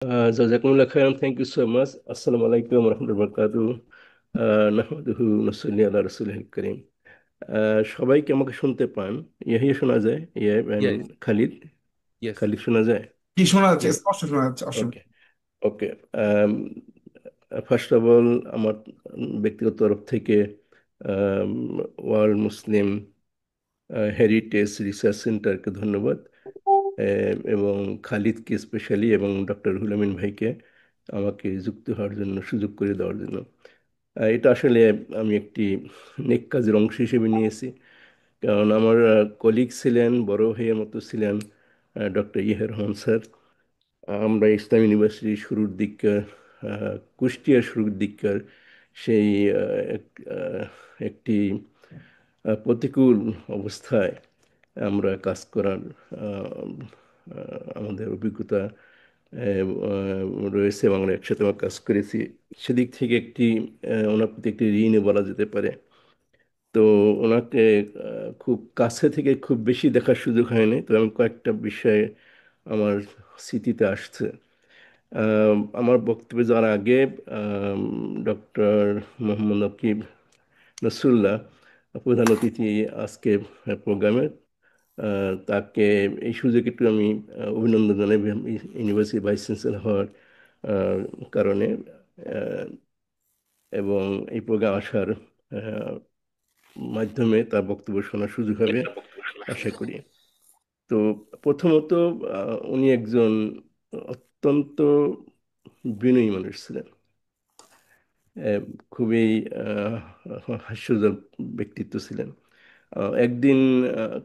জাজাকুমুল্লাহ খাইরান, thank you so much. আসসালামু আলাইকুম রহমতুল্লাহ বরকাতু। নাহমাদুহু নসল্লি আলা রাসূলিল করিম। সবাইকে আমাকে শুনতে পান? ইয়াহিয়া শোনা যায়? ইয়া Yes, খালিদ, yes. খালিদ শোনা যায়? কি শোনা যাচ্ছে? ইয়া, স্পষ্ট শোনা যাচ্ছে, ওকে অসুবিধা। ওকে। ফার্স্ট অফ অল, আমার ব্যক্তিগত তরফ থেকে ওয়ার্ল্ড মুসলিম হেরিটেজ রিসার্চ সেন্টারকে ধন্যবাদ, এবং খালিদকে স্পেশালি, এবং ডক্টর হুলামিন ভাইকে আমাকে যুক্ত হওয়ার জন্য, সুযোগ করে দেওয়ার জন্য। এটা আসলে আমি একটি নেক কাজের অংশ হিসেবে নিয়েছি। কারণ আমার কলিগ ছিলেন, বড় ভাইয়ের মতো ছিলেন ডক্টর ইহের রহমান স্যার। আমরা ইসলাম ইউনিভার্সিটির শুরুর দিককার, কুষ্টিয়ার শুরুর দিককার সেই একটি প্রতিকূল অবস্থায় আমরা কাজ করার আমাদের অভিজ্ঞতা রয়েছে, এবং আমরা একসাথে আমরা কাজ করেছি। সেদিক থেকে একটি ওনার প্রতি একটি ঋণই বলা যেতে পারে। তো ওনাকে খুব কাছে থেকে খুব বেশি দেখার সুযোগ হয়নি, তো আমি কয়েকটা বিষয়ে আমার স্মৃতিতে আসছে। আমার বক্তব্যে যাওয়ার আগে ডক্টর মোহাম্মদ নকিব নসরুল্লাহ, প্রধান অতিথি আজকে প্রোগ্রামের, তাকে এই সুযোগে একটু আমি অভিনন্দন জানাই ইউনিভার্সিটি ভাইস চ্যান্সেলর হওয়ার আহ, কারণে, আহ, এবং এই প্রোগ্রাম আসার আহ, মাধ্যমে তার বক্তব্য শোনার সুযোগ হবে আশা করি। তো প্রথমত, উনি একজন অত্যন্ত বিনয়ী মানুষ ছিলেন। আহ, খুবই হাস্যজ্জ্বল ব্যক্তিত্ব ছিলেন। একদিন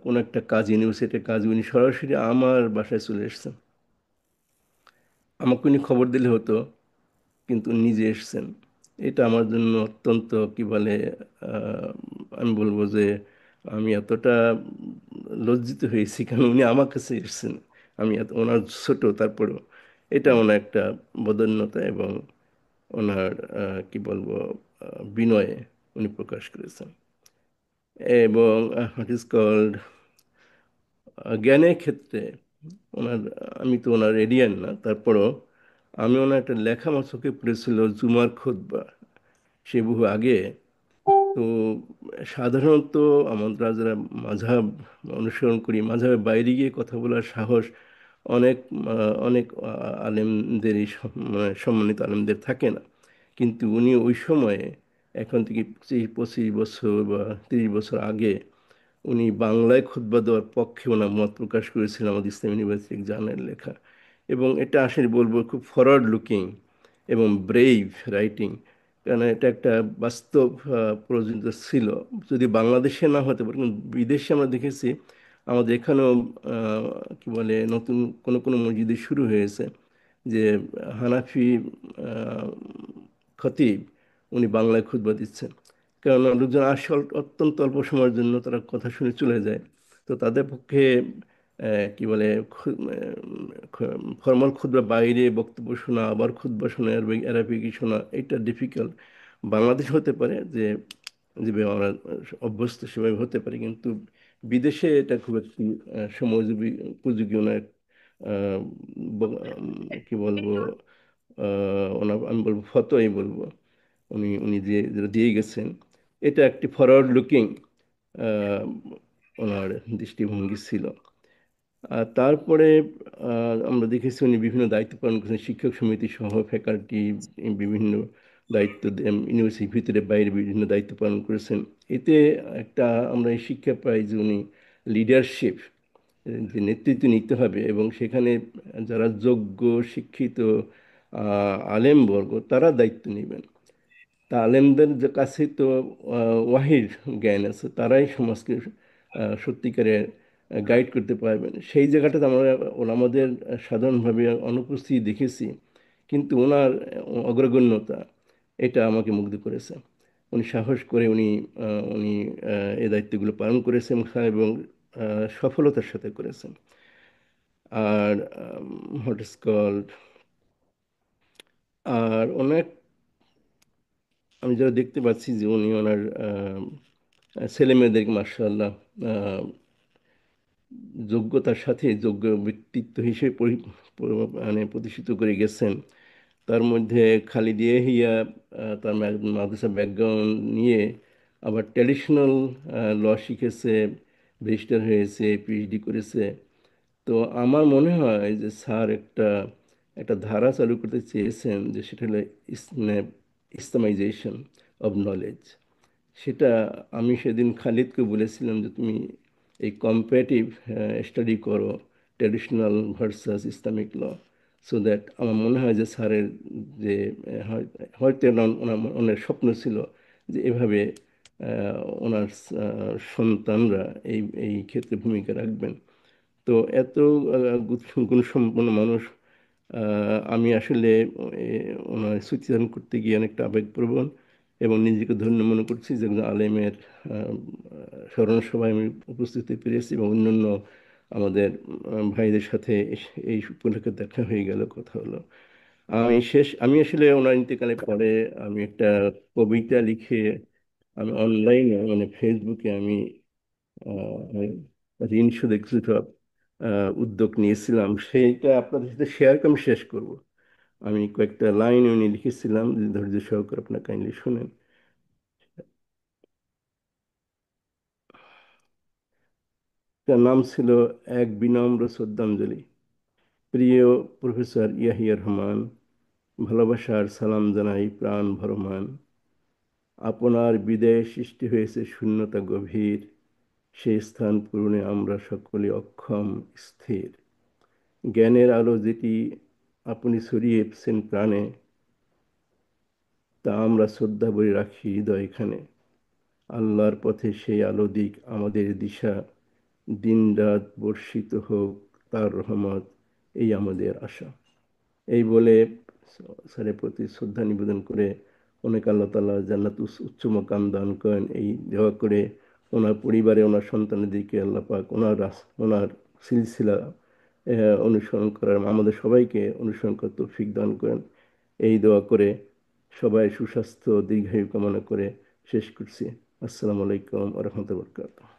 কোনো একটা কাজ, ইউনিভার্সিটির কাজ, উনি সরাসরি আমার বাসায় চলে এসেছেন। আমাকে উনি খবর দিলে হতো, কিন্তু উনি নিজে এসেছেন। এটা আমার জন্য অত্যন্ত, কি বলে, আহ, আমি বলবো যে আমি এতটা লজ্জিত হয়েছি, কারণ উনি আমার কাছে এসেছেন। আমি এত ওনার ছোট, তারপরেও এটা ওনার একটা বদান্যতা, এবং ওনার কি বলবো, বিনয়ে উনি প্রকাশ করেছেন। এবং হোয়াট ইজ কল্ড, জ্ঞানের ক্ষেত্রে ওনার, আমি তো ওনার এরিয়ান না, তারপরও আমি ওনার একটা লেখা আমার চোখে পড়েছিল, জুমার খুতবা, সে বহু আগে। তো সাধারণত আমরা যারা মাযহাব অনুসরণ করি, মাযহাবের বাইরে গিয়ে কথা বলার সাহস অনেক অনেক আলেমদেরই, মানে সম্মানিত আলেমদের থাকে না। কিন্তু উনি ওই সময়ে, এখন থেকে 25-25 বছর বা 30 বছর আগে, উনি বাংলায় খুতবা দেওয়ার পক্ষে ওনার মত প্রকাশ করেছিলেন আমাদের ইসলাম ইউনিভার্সিটি জার্নাল লেখা। এবং এটা আসলে বলবো খুব ফরওয়ার্ড লুকিং এবং ব্রেভ রাইটিং, কারণ এটা একটা বাস্তব প্রয়োজনীয়তা ছিল। যদি বাংলাদেশে না হতে পারে, কিন্তু বিদেশে আমরা দেখেছি, আমাদের এখানেও কি বলে, নতুন কোনো কোনো মসজিদে শুরু হয়েছে যে হানাফি আহ, খতিব উনি বাংলায় খুতবা দিচ্ছেন। কারণ লোকজন আসে অত্যন্ত অল্প সময়ের জন্য, তারা কথা শুনে চলে যায়। তো তাদের পক্ষে কি বলে, ফর্মাল খুতবা বাইরে বক্তব্য শোনা, আবার খুতবা শোনা, অ্যারাবিক শোনা, এটা ডিফিকাল্ট। বাংলাদেশ হতে পারে যে, যেভাবে আমরা অভ্যস্ত সেভাবে হতে পারে, কিন্তু বিদেশে এটা খুব একটি সময়োপযোগী উপযোগী ওনার আহ, কি বলবো, ওনার আমি বলবো ফতোয়াই বলবো, উনি উনি যে যেটা দিয়ে গেছেন, এটা একটি ফরওয়ার্ড লুকিং ওনার দৃষ্টিভঙ্গি ছিল। আর তারপরে আমরা দেখেছি উনি বিভিন্ন দায়িত্ব পালন করেছেন, শিক্ষক সমিতি সহ ফ্যাকাল্টি, বিভিন্ন দায়িত্ব ইউনিভার্সিটির ভিতরে বাইরে বিভিন্ন দায়িত্ব পালন করেছেন। এতে একটা আমরা এই শিক্ষা পাই যে উনি লিডারশিপ, যে নেতৃত্ব নিতে হবে, এবং সেখানে যারা যোগ্য শিক্ষিত আলেমবর্গ তারা দায়িত্ব নেবেন। তা আলেমদের যে কাছে তো ওয়াহির জ্ঞান আছে, তারাই সমাজকে সত্যিকারে গাইড করতে পারবেন। সেই জায়গাটাতে আমরা আমাদের সাধারণভাবে অনুপস্থিতি দেখেছি, কিন্তু ওনার অগ্রগণ্যতা, এটা আমাকে মুগ্ধ করেছে। উনি সাহস করে উনি এই দায়িত্বগুলো পালন করেছেন, এবং সফলতার সাথে করেছেন। আর হোয়াট ইজ কল্ড, আর অনেক, আমি যারা দেখতে পাচ্ছি যে উনি ওনার ছেলে মেয়েদেরকে মার্শাল্লাহ যোগ্যতার সাথে যোগ্য ব্যক্তিত্ব হিসেবে মানে প্রতিষ্ঠিত করে গেছেন। তার মধ্যে খালিদা হিয়া তার মাদ্রাসা ব্যাকগ্রাউন্ড নিয়ে আবার ট্র্যাডিশনাল ল শিখেছে, ব্যারিস্টার হয়েছে, পিএইচডি করেছে। তো আমার মনে হয় যে স্যার একটা একটা ধারা চালু করতে চেয়েছেন, যে সেটা হলো ইসলামাইজেশন অব নলেজ। সেটা আমি সেদিন খালিদকে বলেছিলাম যে তুমি এই কম্পারেটিভ স্টাডি করো, traditional versus Islamic law, so that আমার মনে হয় যে স্যারের যে হয়তো ওনার স্বপ্ন ছিল যে এভাবে ওনার সন্তানরা এই এই ক্ষেত্রে ভূমিকা রাখবেন। তো এত গুণসম্পন্ন মানুষ, আমি আসলে ওনার স্মৃতিচারণ করতে গিয়ে অনেকটা আবেগপ্রবণ এবং নিজেকে ধন্য মনে করছি যে একজন আলেমের স্মরণ সভায় আমি উপস্থিত হতে পেরেছি, এবং অন্যান্য আমাদের ভাইদের সাথে এই উপলক্ষে দেখা হয়ে গেল, কথা হলো। আমি আসলে ওনার ইন্তেকালের পরে আমি একটা কবিতা লিখে আমি অনলাইনে মানে ফেসবুকে আমি ঋণ শোধের কিছুটা উদ্যোগ নিয়েছিলাম, সেইটা আপনাদের সাথে শেয়ার করে আমি শেষ করব। আমি কয়েকটা লাইন উনি লিখেছিলাম, যদি ধৈর্য সহকারে আপনার কাইন্ডলি শুনেন। তার নাম ছিল এক বিনম্র শ্রদ্ধাঞ্জলি। প্রিয় প্রফেসর ইয়াহিয়া রহমান, ভালোবাসার সালাম জানাই প্রাণ ভরমান। আপনার বিদেয় সৃষ্টি হয়েছে শূন্যতা গভীর, সেই স্থান পূরণে আমরা সকলে অক্ষম, স্থির। জ্ঞানের আলো যেটি আপনি ছড়িয়েছেন প্রাণে, তা আমরা শ্রদ্ধা ভরে রাখি হৃদয়খানে। আল্লাহর পথে সেই আলো দিক আমাদের দিশা, দিনরাত বর্ষিত হোক তার রহমত, এই আমাদের আশা। এই বলে স্যারের প্রতি শ্রদ্ধা নিবেদন করে অনেক আল্লাহ তাআলা জান্নাত উচ্চ মাকাম দান করেন, এই দোয়া করে ওনার পরিবারে ওনার সন্তানদেরকে আল্লাহ পাক ওনার সিলসিলা অনুসরণ করার, আমাদের সবাইকে অনুসরণ করার তৌফিক দান করেন, এই দোয়া করে সবাই সুস্বাস্থ্য দীর্ঘায়ু কামনা করে শেষ করছি। আসসালামু আলাইকুম ওয়া রাহমাতুল্লাহি ওয়া বারাকাতুহু।